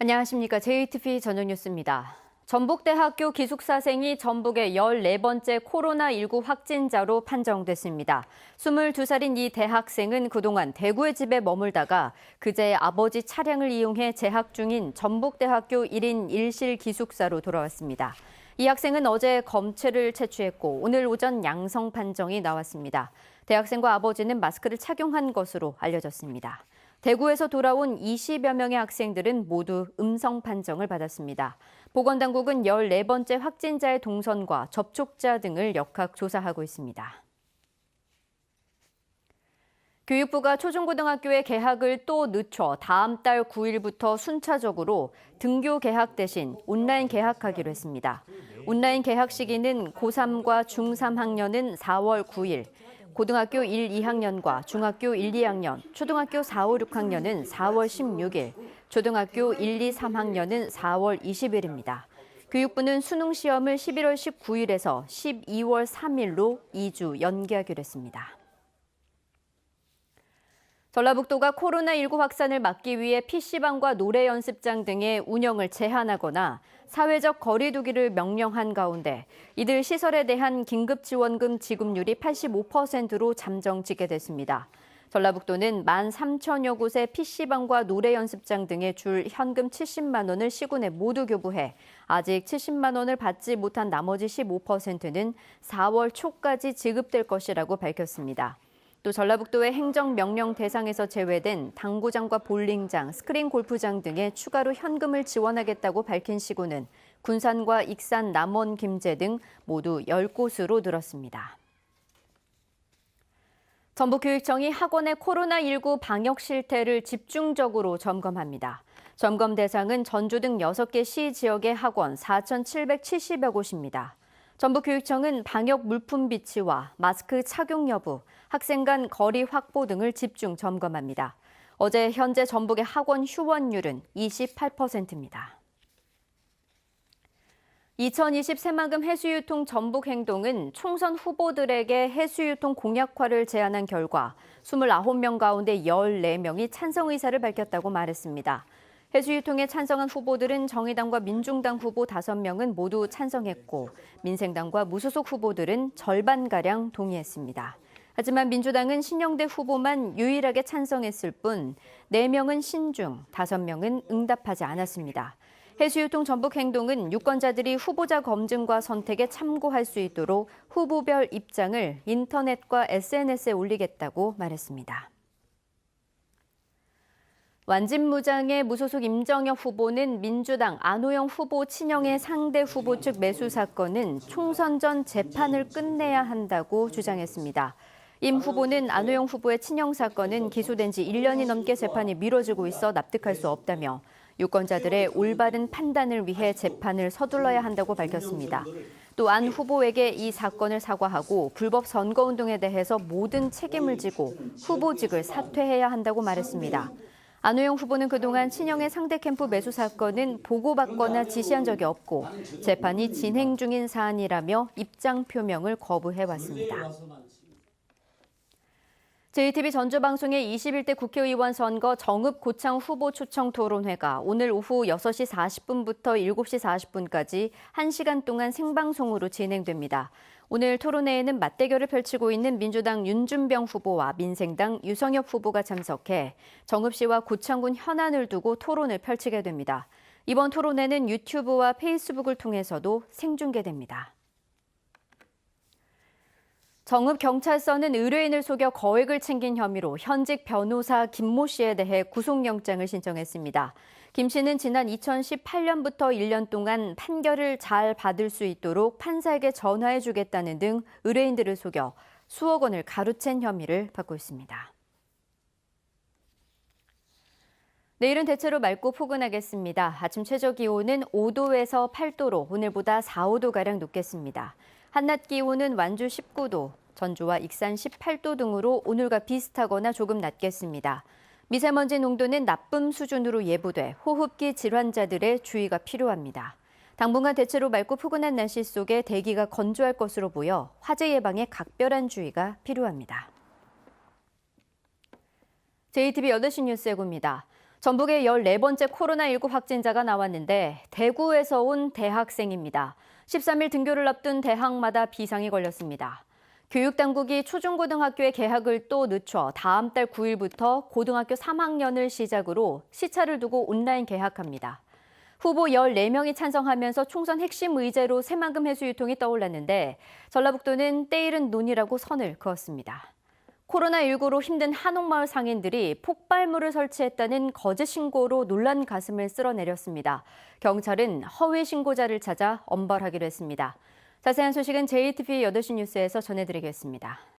안녕하십니까. JTBC 저녁 뉴스입니다. 전북대학교 기숙사생이 전북의 14번째 코로나19 확진자로 판정됐습니다. 22살인 이 대학생은 그동안 대구의 집에 머물다가 그제 아버지 차량을 이용해 재학 중인 전북대학교 1인 1실 기숙사로 돌아왔습니다. 이 학생은 어제 검체를 채취했고 오늘 오전 양성 판정이 나왔습니다. 대학생과 아버지는 마스크를 착용한 것으로 알려졌습니다. 대구에서 돌아온 20여 명의 학생들은 모두 음성 판정을 받았습니다. 보건당국은 14번째 확진자의 동선과 접촉자 등을 역학 조사하고 있습니다. 교육부가 초중고등학교의 개학을 또 늦춰 다음 달 9일부터 순차적으로 등교 개학 대신 온라인 개학하기로 했습니다. 온라인 개학 시기는 고3과 중3 학년은 4월 9일, 고등학교 1, 2학년과 중학교 1, 2학년, 초등학교 4, 5, 6학년은 4월 16일, 초등학교 1, 2, 3학년은 4월 20일입니다. 교육부는 수능 시험을 11월 19일에서 12월 3일로 2주 연기하기로 했습니다. 전라북도가 코로나19 확산을 막기 위해 PC방과 노래 연습장 등의 운영을 제한하거나 사회적 거리 두기를 명령한 가운데 이들 시설에 대한 긴급지원금 지급률이 85%로 잠정 지게됐습니다. 전라북도는 13,000여 곳의 PC방과 노래 연습장 등에 줄 현금 70만 원을 시군에 모두 교부해 아직 70만 원을 받지 못한 나머지 15%는 4월 초까지 지급될 것이라고 밝혔습니다. 또 전라북도의 행정명령 대상에서 제외된 당구장과 볼링장, 스크린 골프장 등에 추가로 현금을 지원하겠다고 밝힌 시군은 군산과 익산, 남원, 김제 등 모두 10곳으로 늘었습니다. 전북교육청이 학원의 코로나19 방역 실태를 집중적으로 점검합니다. 점검 대상은 전주 등 6개 시 지역의 학원 4,770여 곳입니다. 전북교육청은 방역 물품 비치와 마스크 착용 여부, 학생 간 거리 확보 등을 집중 점검합니다. 어제 현재 전북의 학원 휴원율은 28%입니다. 2020 새만금 해수유통 전북행동은 총선 후보들에게 해수유통 공약화를 제안한 결과 29명 가운데 14명이 찬성 의사를 밝혔다고 말했습니다. 해수유통에 찬성한 후보들은 정의당과 민중당 후보 5명은 모두 찬성했고 민생당과 무소속 후보들은 절반가량 동의했습니다. 하지만 민주당은 신영대 후보만 유일하게 찬성했을 뿐 4명은 신중, 5명은 응답하지 않았습니다. 해수유통 전북행동은 유권자들이 후보자 검증과 선택에 참고할 수 있도록 후보별 입장을 인터넷과 SNS에 올리겠다고 말했습니다. 완진무장의 무소속 임정혁 후보는 민주당 안호영 후보 친형의 상대 후보 측 매수 사건은 총선 전 재판을 끝내야 한다고 주장했습니다. 임 후보는 안호영 후보의 친형 사건은 기소된 지 1년이 넘게 재판이 미뤄지고 있어 납득할 수 없다며 유권자들의 올바른 판단을 위해 재판을 서둘러야 한다고 밝혔습니다. 또 안 후보에게 이 사건을 사과하고 불법 선거운동에 대해서 모든 책임을 지고 후보직을 사퇴해야 한다고 말했습니다. 안호영 후보는 그동안 친형의 상대 캠프 매수 사건은 보고받거나 지시한 적이 없고 재판이 진행 중인 사안이라며 입장 표명을 거부해왔습니다. JTBC 전주방송의 21대 국회의원 선거 정읍 고창 후보 초청 토론회가 오늘 오후 6시 40분부터 7시 40분까지 1시간 동안 생방송으로 진행됩니다. 오늘 토론회에는 맞대결을 펼치고 있는 민주당 윤준병 후보와 민생당 유성엽 후보가 참석해 정읍시와 고창군 현안을 두고 토론을 펼치게 됩니다. 이번 토론회는 유튜브와 페이스북을 통해서도 생중계됩니다. 정읍경찰서는 의뢰인을 속여 거액을 챙긴 혐의로 현직 변호사 김모 씨에 대해 구속영장을 신청했습니다. 김 씨는 지난 2018년부터 1년 동안 판결을 잘 받을 수 있도록 판사에게 전화해주겠다는 등 의뢰인들을 속여 수억 원을 가로챈 혐의를 받고 있습니다. 내일은 대체로 맑고 포근하겠습니다. 아침 최저기온은 5도에서 8도로 오늘보다 4, 5도가량 높겠습니다. 한낮 기온은 완주 19도, 전주와 익산 18도 등으로 오늘과 비슷하거나 조금 낮겠습니다. 미세먼지 농도는 나쁨 수준으로 예보돼 호흡기 질환자들의 주의가 필요합니다. 당분간 대체로 맑고 포근한 날씨 속에 대기가 건조할 것으로 보여 화재 예방에 각별한 주의가 필요합니다. JTBC 8시 뉴스 예고입니다. 전북에 14번째 코로나19 확진자가 나왔는데 대구에서 온 대학생입니다. 13일 등교를 앞둔 대학마다 비상이 걸렸습니다. 교육당국이 초중고등학교의 개학을 또 늦춰 다음 달 9일부터 고등학교 3학년을 시작으로 시차를 두고 온라인 개학합니다. 후보 14명이 찬성하면서 총선 핵심 의제로 새만금 해수 유통이 떠올랐는데 전라북도는 때이른 논의라고 선을 그었습니다. 코로나19로 힘든 한옥마을 상인들이 폭발물을 설치했다는 거짓 신고로 놀란 가슴을 쓸어내렸습니다. 경찰은 허위 신고자를 찾아 엄벌하기로 했습니다. 자세한 소식은 JTBC 8시 뉴스에서 전해드리겠습니다.